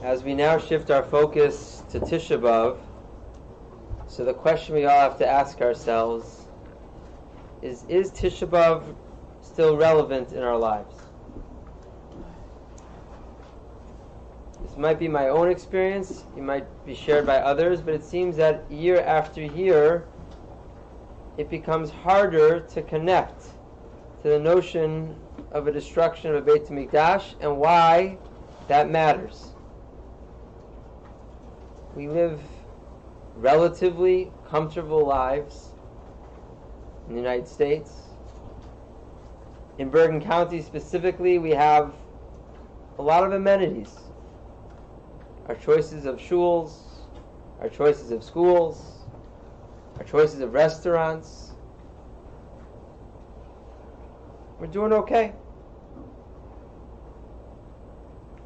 As we now shift our focus to Tish'a B'Av, so the question we all have to ask ourselves is Tish'a B'Av still relevant in our lives? This might be my own experience, it might be shared by others, but it seems that year after year it becomes harder to connect to the notion of a destruction of a Beit HaMikdash and why that matters. We live relatively comfortable lives in the United States. In Bergen County specifically, we have a lot of amenities. Our choices of shuls, our choices of schools, our choices of restaurants. We're doing okay.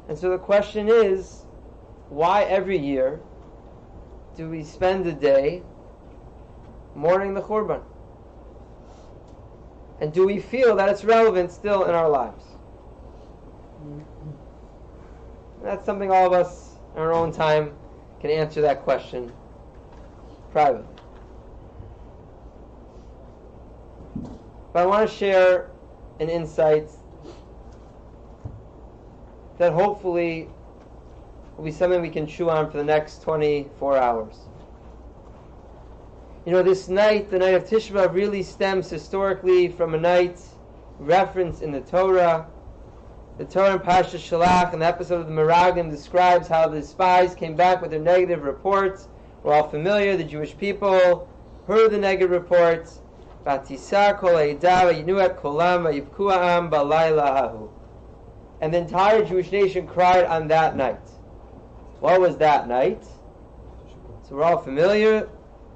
And so the question is, why every year do we spend a day mourning the Khurban? And do we feel that it's relevant still in our lives? That's something all of us in our own time can answer that question privately. But I want to share an insight that hopefully will be something we can chew on for the next 24 hours. You know, this night, the night of Tish'a B'Av, really stems historically from a night referenced in the Torah. The Torah in Parashat Shalach, in the episode of the Meraglim, describes how the spies came back with their negative reports. We're all familiar, the Jewish people heard the negative reports. V'tisar kol ha'edah v'yinuat kolam v'yibku ha'am b'layla hahu. And the entire Jewish nation cried on that night. What was that night? So we're all familiar.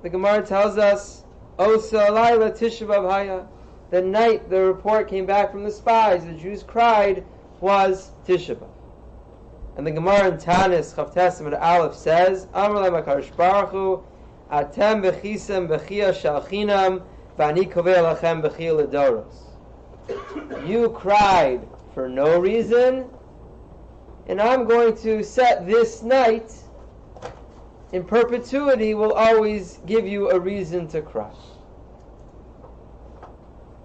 The Gemara tells us, Osa alayla Tish'a B'Av haya. The night the report came back from the spies, the Jews cried, was Tish'a B'Av. And the Gemara in Tanis, Chav Testament Aleph says, Amar le'hem HaKadosh Baruch Hu, Atem b'chisem b'chia shalchinam, v'ani kovei lachem b'chia l'doros. You cried for no reason, and I'm going to set this night in perpetuity will always give you a reason to cry.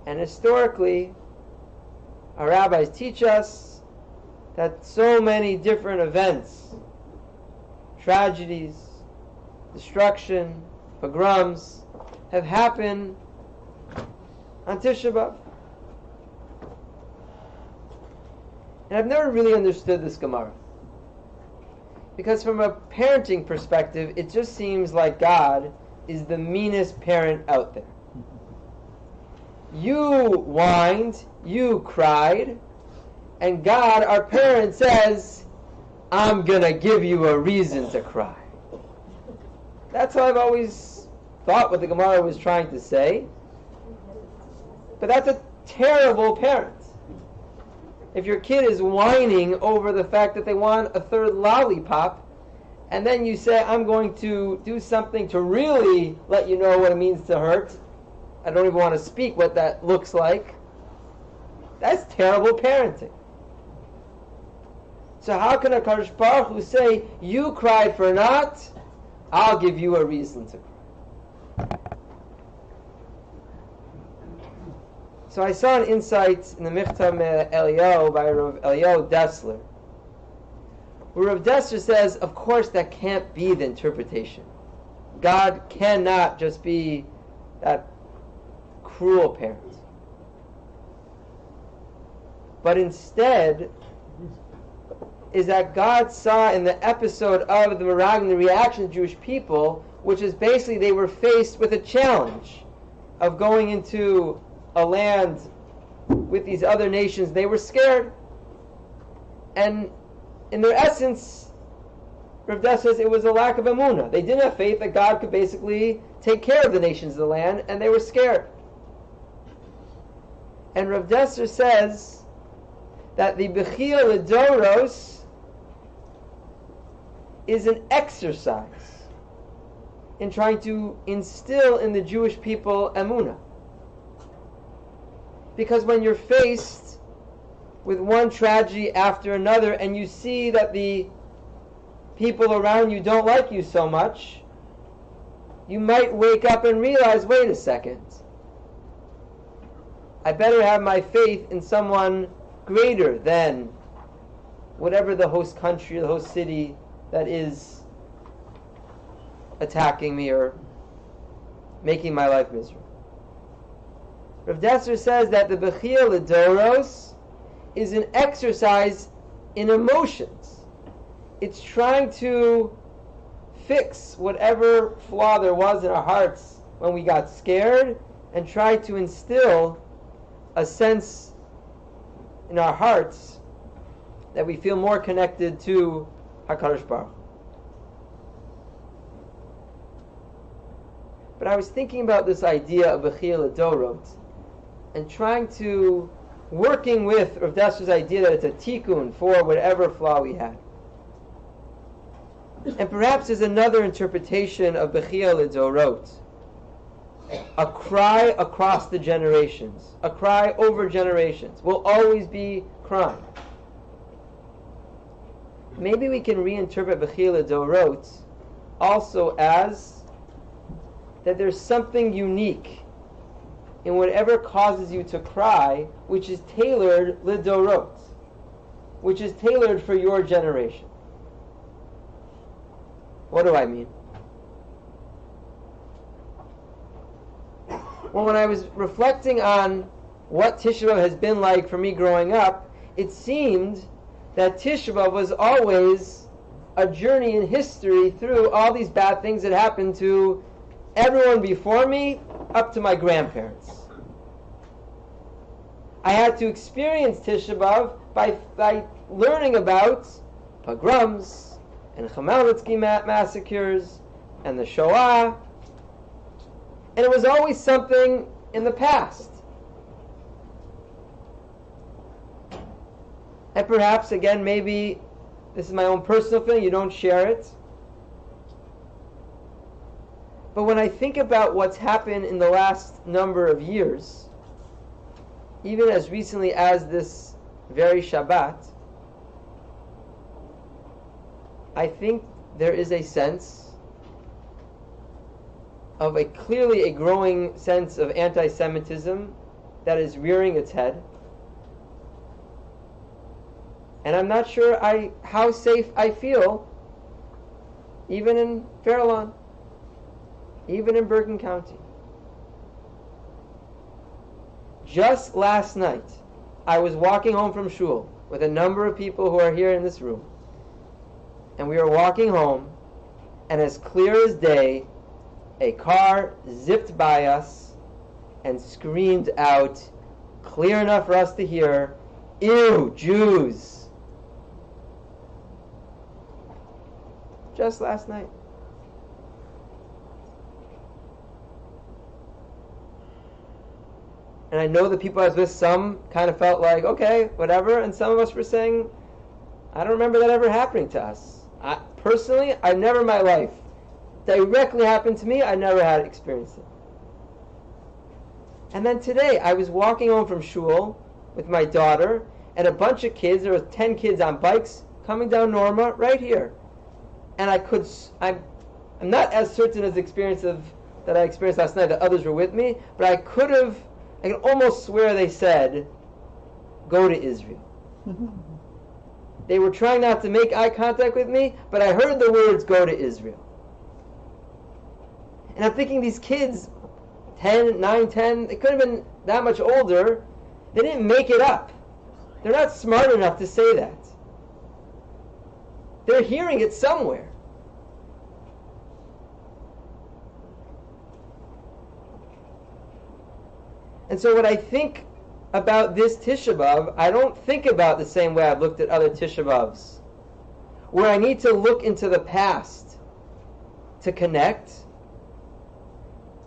And historically, our rabbis teach us that so many different events, tragedies, destruction, pogroms, have happened on Tish'a B'Av. And I've never really understood this Gemara. Because from a parenting perspective, it just seems like God is the meanest parent out there. You whined, you cried, and God, our parent, says, I'm going to give you a reason to cry. That's how I've always thought what the Gemara was trying to say. But that's a terrible parent. If your kid is whining over the fact that they want a third lollipop, and then you say, I'm going to do something to really let you know what it means to hurt, I don't even want to speak what that looks like, that's terrible parenting. So how can a HaKadosh Baruch Hu say, you cried for naught, I'll give you a reason to cry? So I saw an insight in the Michtam Eliyahu by Rav Eliyahu Dessler, where Rav Dessler says, of course that can't be the interpretation. God cannot just be that cruel parent. But instead is that God saw in the episode of the Meraglim, the reaction of the Jewish people, which is basically they were faced with a challenge of going into a land with these other nations. They were scared. And in their essence, Rav Dessler says it was a lack of emunah. They didn't have faith that God could basically take care of the nations of the land, and they were scared. And Rav Dessler says that the Bechia L'Doros is an exercise in trying to instill in the Jewish people emunah. Because when you're faced with one tragedy after another, and you see that the people around you don't like you so much, you might wake up and realize, wait a second, I better have my faith in someone greater than whatever the host country or the host city that is attacking me or making my life miserable. Rav Dessler says that the Bechia L'Doros is an exercise in emotions. It's trying to fix whatever flaw there was in our hearts when we got scared and try to instill a sense in our hearts that we feel more connected to HaKadosh Baruch Hu. But I was thinking about this idea of Bechia L'Dorot and trying to, working with Rav Dessler's idea that it's a tikkun for whatever flaw we had. And perhaps there's another interpretation of Bechia L'Dorot, a cry across the generations, a cry over generations. We'll always be crying. Maybe we can reinterpret Bechia L'Dorot also as that there's something unique in whatever causes you to cry, which is tailored L'Dorot, which is tailored for your generation. What do I mean? Well, when I was reflecting on what Tish'a B'Av has been like for me growing up, it seemed that Tish'a B'Av was always a journey in history through all these bad things that happened to everyone before me, up to my grandparents. I had to experience Tish'a B'Av by learning about pogroms and Chmielnicki massacres and the Shoah, and it was always something in the past. And perhaps, again, maybe this is my own personal feeling, you don't share it. But when I think about what's happened in the last number of years, even as recently as this very Shabbat, I think there is a sense of clearly a growing sense of anti-Semitism that is rearing its head. And I'm not sure how safe I feel, even in Fairlawn, even in Bergen County. Just last night, I was walking home from shul with a number of people who are here in this room. And we were walking home, and as clear as day, a car zipped by us and screamed out, clear enough for us to hear, "Ew, Jews!" Just last night. And I know the people I was with, some kind of felt like, okay, whatever, and some of us were saying, I don't remember that ever happening to us. Personally, I've never in my life directly happened to me. I never had experienced it. And then today, I was walking home from shul with my daughter and a bunch of kids. There were 10 kids on bikes coming down Norma right here. And I'm not as certain as the experience that I experienced last night that others were with me, but I can almost swear they said, "Go to Israel." They were trying not to make eye contact with me, but I heard the words, "Go to Israel." And I'm thinking these kids, 9, 10, they could have been that much older. They didn't make it up. They're not smart enough to say that. They're hearing it somewhere. And so when I think about this Tish'a B'Av, I don't think about the same way I've looked at other Tish'a B'Avs, where I need to look into the past to connect.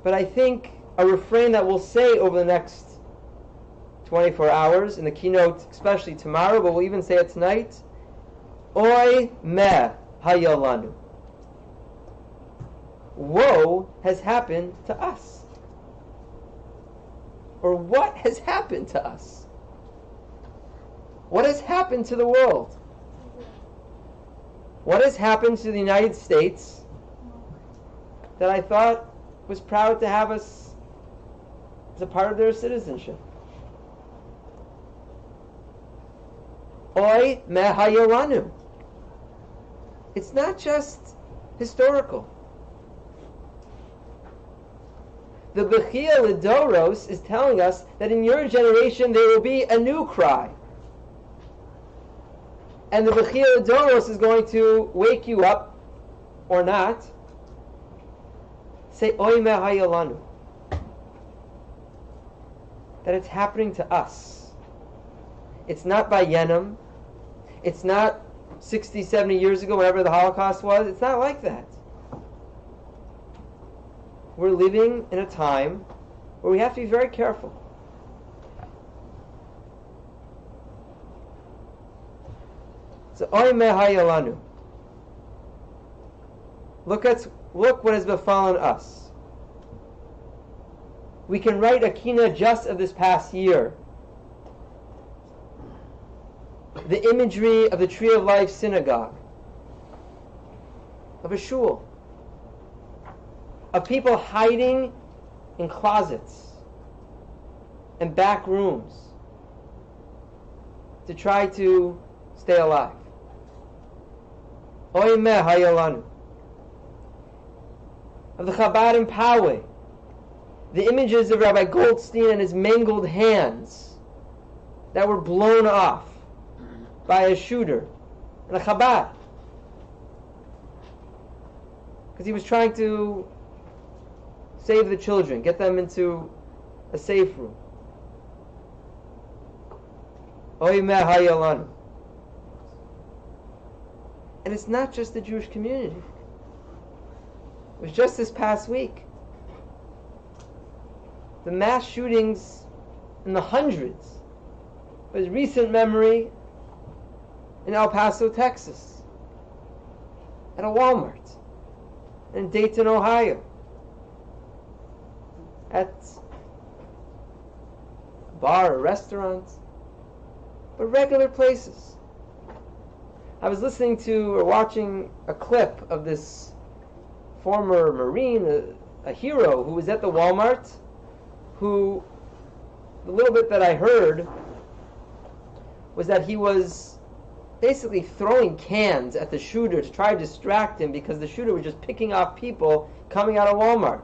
But I think a refrain that we'll say over the next 24 hours in the keynote, especially tomorrow, but we'll even say it tonight, Oy meh hayalanu. Woe has happened to us. Or what has happened to us? What has happened to the world? What has happened to the United States that I thought was proud to have us as a part of their citizenship? Oy mehayolanu. It's not just historical. The Bechia L'Doros is telling us that in your generation there will be a new cry. And the Bechia L'Doros is going to wake you up, or not. Say, Oy mehayolanu. That it's happening to us. It's not by Yenim. It's not 60, 70 years ago, whenever the Holocaust was. It's not like that. We're living in a time where we have to be very careful. So, Oy mehayolanu. Look what has befallen us. We can write a kina just of this past year. The imagery of the Tree of Life synagogue, of a shul, of people hiding in closets and back rooms to try to stay alive. Oy mehayolanu. Of the Chabad in Poway, the images of Rabbi Goldstein and his mangled hands that were blown off by a shooter and a Chabad, because he was trying to save the children, get them into a safe room. Oy mehayolanu. And it's not just the Jewish community. It was just this past week. The mass shootings in the hundreds. There's recent memory in El Paso, Texas, at a Walmart, in Dayton, Ohio, at a bar or restaurant, but regular places. I was listening to or watching a clip of this former Marine, a hero who was at the Walmart, who, the little bit that I heard, was that he was basically throwing cans at the shooter to try to distract him, because the shooter was just picking off people coming out of Walmart.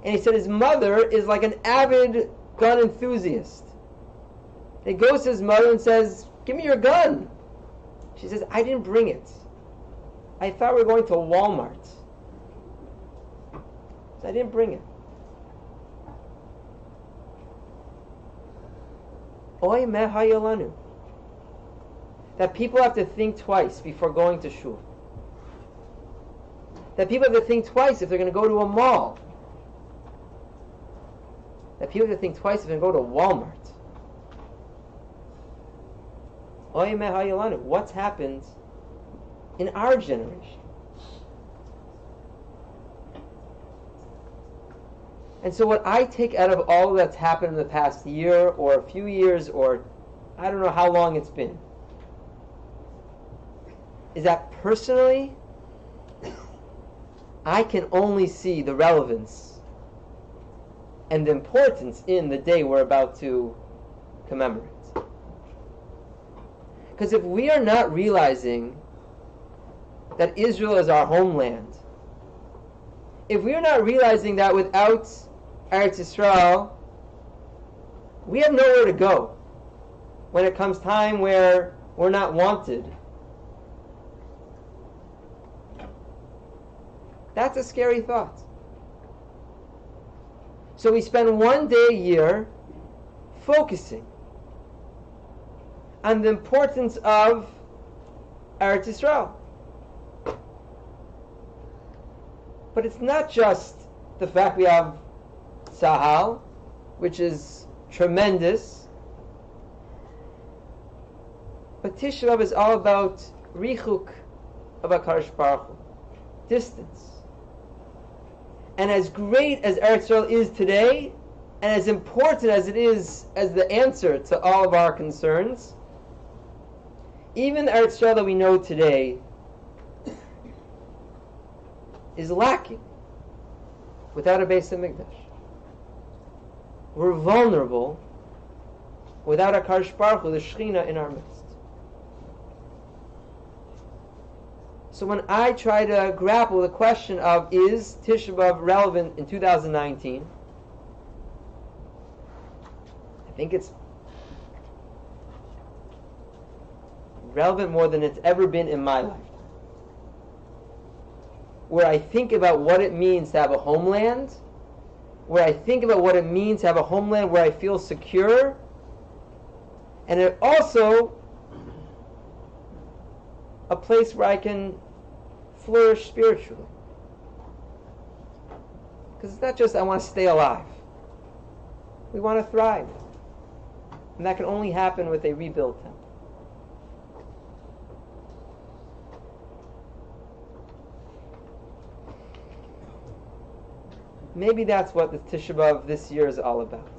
And he said his mother is like an avid gun enthusiast. And he goes to his mother and says, "Give me your gun." She says, "I didn't bring it. I thought we were going to Walmart. So I didn't bring it." Oy mehayolanu. That people have to think twice before going to shul. That people have to think twice if they're going to go to a mall. That people have to think twice if they're going to go to Walmart. Oy mehayolanu. What's happened in our generation? And so what I take out of all that's happened in the past year or a few years, or I don't know how long it's been, is that personally, I can only see the relevance and the importance in the day we're about to commemorate. Because if we are not realizing that Israel is our homeland, if we are not realizing that without Eretz Yisrael, we have nowhere to go when it comes time where we're not wanted, that's a scary thought. So we spend one day a year focusing on the importance of Eretz Yisrael. But it's not just the fact we have Sahal, which is tremendous, but Tish'a B'Av is all about Richuk of HaKadosh Baruch Hu, distance. And as great as Eretz Yisrael is today, and as important as it is as the answer to all of our concerns, even the Eretz Yisrael that we know today is lacking without a Beis HaMikdash. We're vulnerable without HaKadosh Baruch Hu, the Shechina, in our midst. So when I try to grapple with the question of, is Tish'a B'Av relevant in 2019, I think it's relevant more than it's ever been in my life. Where I think about what it means to have a homeland, where I think about what it means to have a homeland where I feel secure, and it also a place where I can flourish spiritually. Because it's not just I want to stay alive. We want to thrive. And that can only happen with a rebuilt temple. Maybe that's what the Tish'a B'Av this year is all about.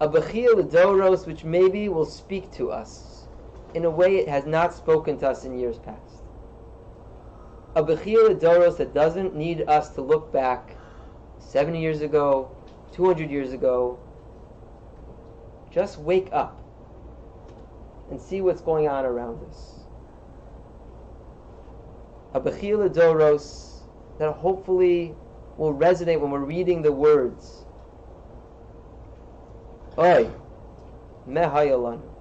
A Bechia L'Doros which maybe will speak to us in a way it has not spoken to us in years past. A Bechia L'Doros that doesn't need us to look back 70 years ago, 200 years ago. Just wake up and see what's going on around us. A Bechia L'Doros that hopefully will resonate when we're reading the words. Oy, mehayalanu.